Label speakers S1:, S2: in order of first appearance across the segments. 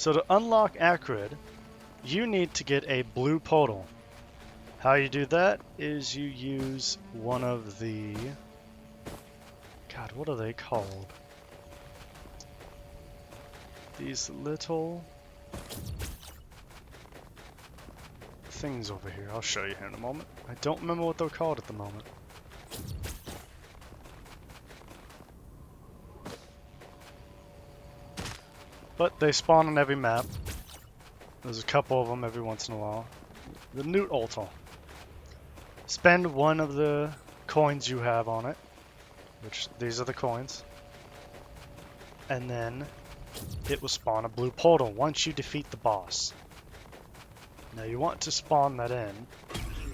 S1: So to unlock Acrid, you need to get a blue portal. How you do that is you use one of the... God, what are they called? These little things over here. I'll show you here in a moment. I don't remember what they're called at the moment. But they spawn on every map. There's a couple of them every once in a while. The Newt Altar. Spend one of the coins you have on it, which these are the coins, and then it will spawn a blue portal once you defeat the boss. Now you want to spawn that in.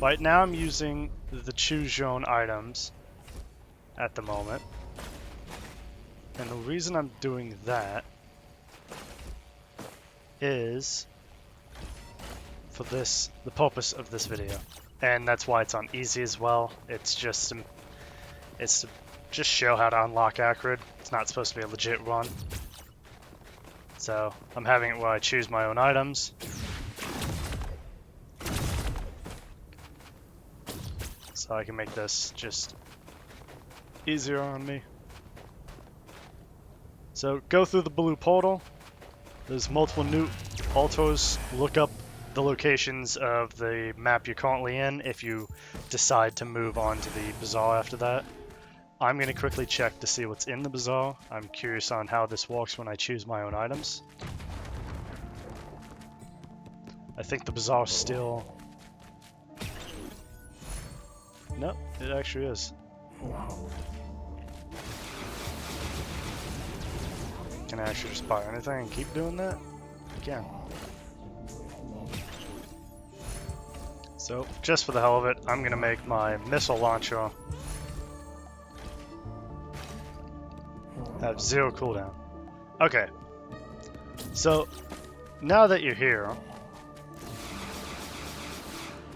S1: Right now I'm using the choose your own items at the moment. And the reason I'm doing that is for the purpose of this video. And that's why it's on easy as well. It's to just show how to unlock Acrid. It's not supposed to be a legit run. So I'm having it where I choose my own items. So I can make this just easier on me. So go through the blue portal. There's multiple new altars. Look up the locations of the map you're currently in if you decide to move on to the bazaar after that. I'm going to quickly check to see what's in the bazaar. I'm curious on how this works when I choose my own items. I think the bazaar still... Nope, it actually is. Can I actually just buy anything and keep doing that? I can. So, just for the hell of it, I'm gonna make my missile launcher have 0 cooldown. Okay. So, now that you're here,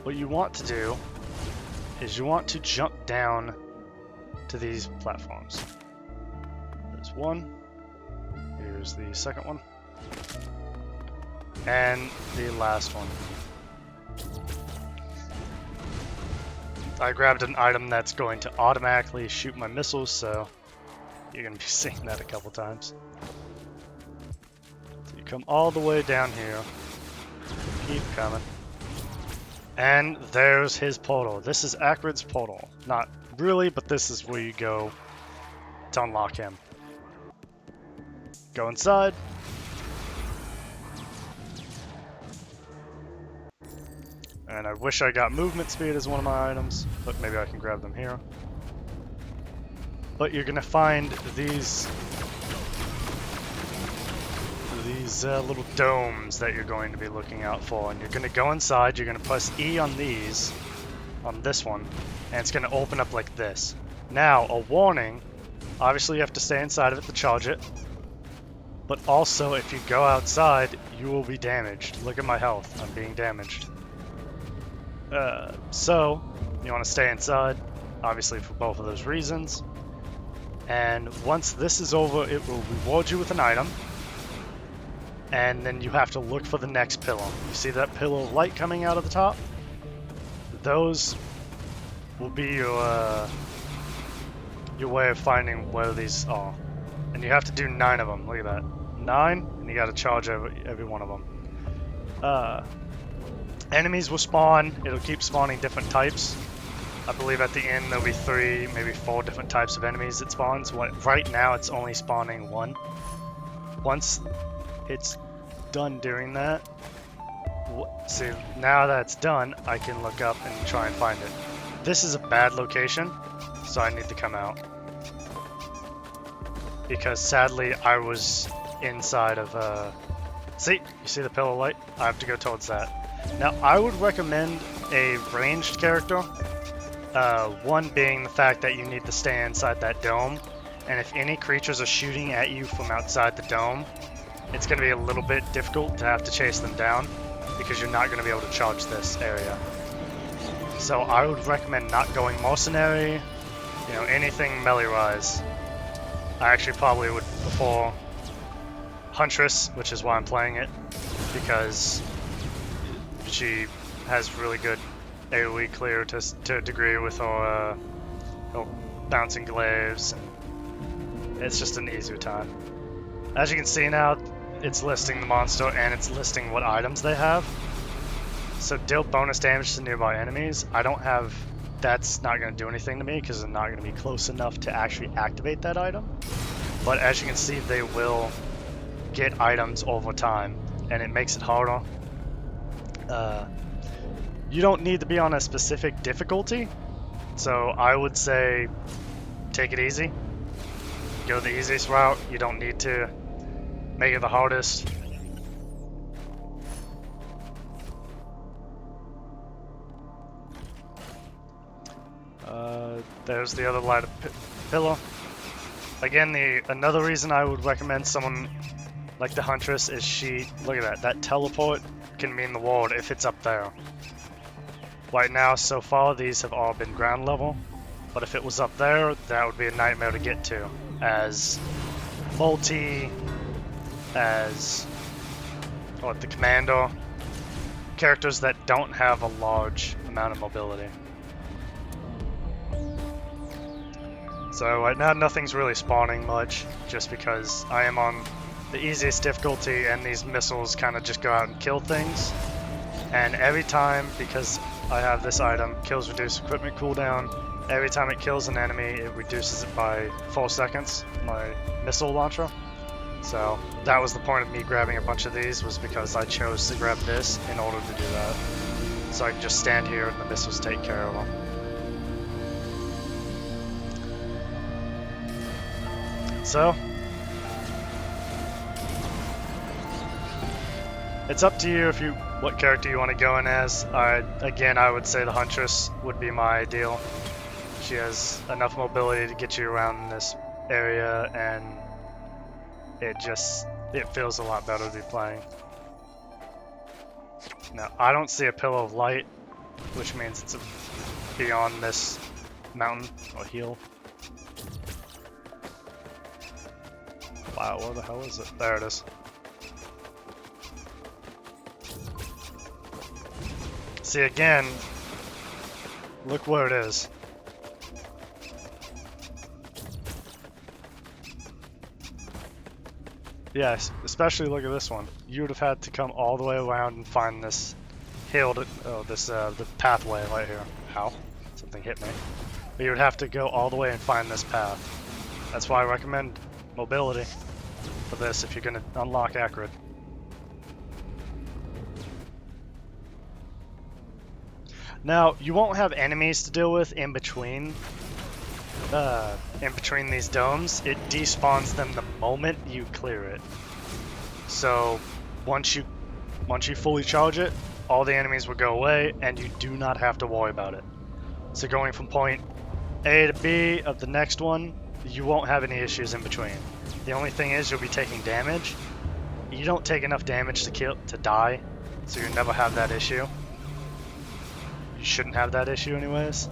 S1: what you want to do is you want to jump down to these platforms. There's one. Here's the second one. And the last one. I grabbed an item that's going to automatically shoot my missiles, so you're going to be seeing that a couple times. So you come all the way down here. Keep coming. And there's his portal. This is Acrid's portal. Not really, but this is where you go to unlock him. Go inside. And I wish I got movement speed as one of my items, but maybe I can grab them here. But you're gonna find these little domes that you're going to be looking out for, and you're gonna go inside. You're gonna press E on these, on this one, and it's gonna open up like this. Now, a warning. Obviously, you have to stay inside of it to charge it. But also, if you go outside, you will be damaged. Look at my health. I'm being damaged. So, you want to stay inside, obviously for both of those reasons. And once this is over, it will reward you with an item. And then you have to look for the next pillar. You see that pillar of light coming out of the top? Those will be your way of finding where these are. And you have to do 9 of them. Look at that. 9, and you got to charge every one of them. Enemies will spawn. It'll keep spawning different types. I believe at the end there'll be 3, maybe 4 different types of enemies that spawns. Right now it's only spawning 1. Once it's done doing that, see, now that's done, I can look up and try and find it. This is a bad location, so I need to come out. Because sadly I was inside of see, you see the pillar of light? I have to go towards that. Now I would recommend a ranged character, one being the fact that you need to stay inside that dome, and if any creatures are shooting at you from outside the dome, it's going to be a little bit difficult to have to chase them down because you're not going to be able to charge this area. So I would recommend not going mercenary, anything melee-wise. I actually probably would prefer Huntress, which is why I'm playing it, because she has really good AoE clear to a degree with her bouncing glaives, and it's just an easier time. As you can see now, it's listing the monster and it's listing what items they have. So deal bonus damage to nearby enemies. I don't have, that's not going to do anything to me because I'm not going to be close enough to actually activate that item. But as you can see, they will get items over time, and it makes it harder. You don't need to be on a specific difficulty, so I would say take it easy. Go the easiest route. You don't need to make it the hardest. There's the other light pillar. Again, another reason I would recommend someone like the Huntress is look at that, that teleport can mean the world if it's up there. Right now, so far, these have all been ground level, but if it was up there, that would be a nightmare to get to, as Multi, as the Commander, characters that don't have a large amount of mobility. So right now nothing's really spawning much, just because I am on the easiest difficulty and these missiles kind of just go out and kill things. And every time, because I have this item, kills reduce equipment cooldown, every time it kills an enemy it reduces it by 4 seconds, my missile launcher. So that was the point of me grabbing a bunch of these, was because I chose to grab this in order to do that. So I can just stand here and the missiles take care of them. So, it's up to you what character you want to go in as. Again, I would say the Huntress would be my ideal. She has enough mobility to get you around this area, and it feels a lot better to be playing. Now, I don't see a pillar of light, which means it's beyond this mountain or hill. Wow, where the hell is it? There it is. See, again, look where it is. Yes, especially look at this one. You would have had to come all the way around and find this hill, the pathway right here. Ow, something hit me. But you would have to go all the way and find this path. That's why I recommend mobility for this if you're going to unlock Acrid. Now, you won't have enemies to deal with in between these domes. It despawns them the moment you clear it. So once you fully charge it, all the enemies will go away and you do not have to worry about it. So going from point A to B of the next one, you won't have any issues in between. The only thing is you'll be taking damage. You don't take enough damage to die, so you'll never have that issue. You shouldn't have that issue anyways.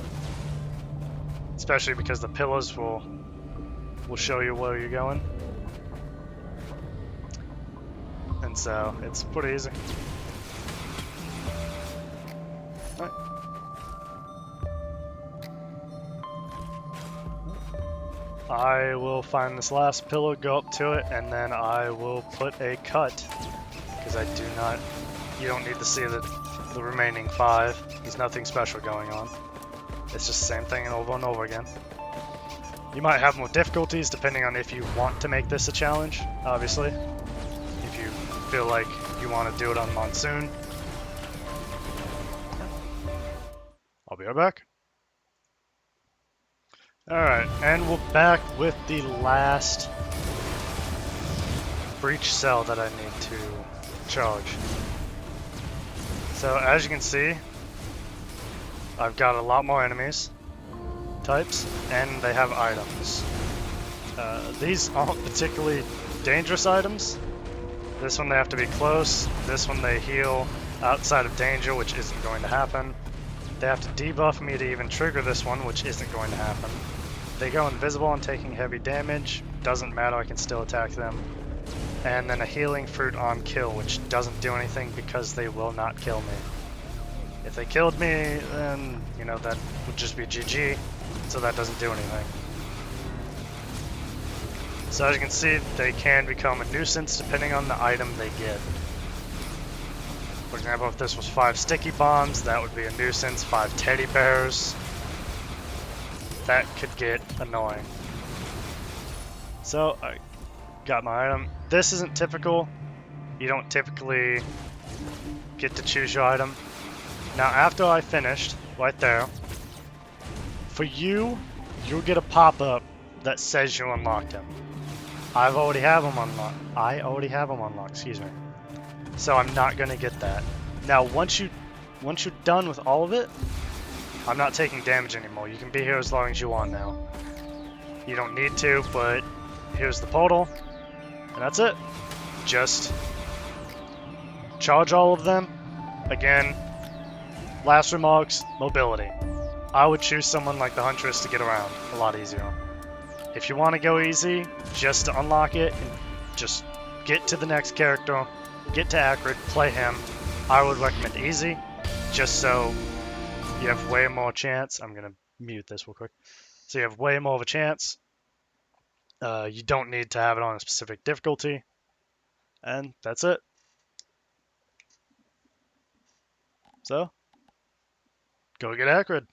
S1: Especially because the pillars will show you where you're going. And so it's pretty easy. Right. I will find this last pillar, go up to it, and then I will put a cut, because you don't need to see the remaining 5. There's nothing special going on. It's just the same thing over and over again. You might have more difficulties depending on if you want to make this a challenge, obviously. If you feel like you want to do it on Monsoon. I'll be right back. Alright, and we're back with the last breach cell that I need to charge. So as you can see, I've got a lot more enemies types, and they have items. These aren't particularly dangerous items. This one they have to be close, this one they heal outside of danger, which isn't going to happen. They have to debuff me to even trigger this one, which isn't going to happen. They go invisible and taking heavy damage. Doesn't matter, I can still attack them. and then a healing fruit on kill, which doesn't do anything because they will not kill me. If they killed me, then, you know, that would just be GG, so that doesn't do anything. So as you can see, they can become a nuisance depending on the item they get. For example, if this was 5 sticky bombs, that would be a nuisance. 5 teddy bears, that could get annoying. So I got my item. This isn't typical. You don't typically get to choose your item. Now after I finished, right there, for you, you'll get a pop-up that says you unlocked him. I already have him unlocked, excuse me. So I'm not gonna get that. Now once you're done with all of it, I'm not taking damage anymore. You can be here as long as you want now. You don't need to, but here's the portal, and that's it. Just charge all of them. Again, last remarks, mobility. I would choose someone like the Huntress to get around a lot easier. If you want to go easy, just to unlock it, and just get to the next character, get to Acrid, play him, I would recommend easy, just so you have way more chance. I'm going to mute this real quick. So you have way more of a chance. You don't need to have it on a specific difficulty. And that's it. So, go get Acrid.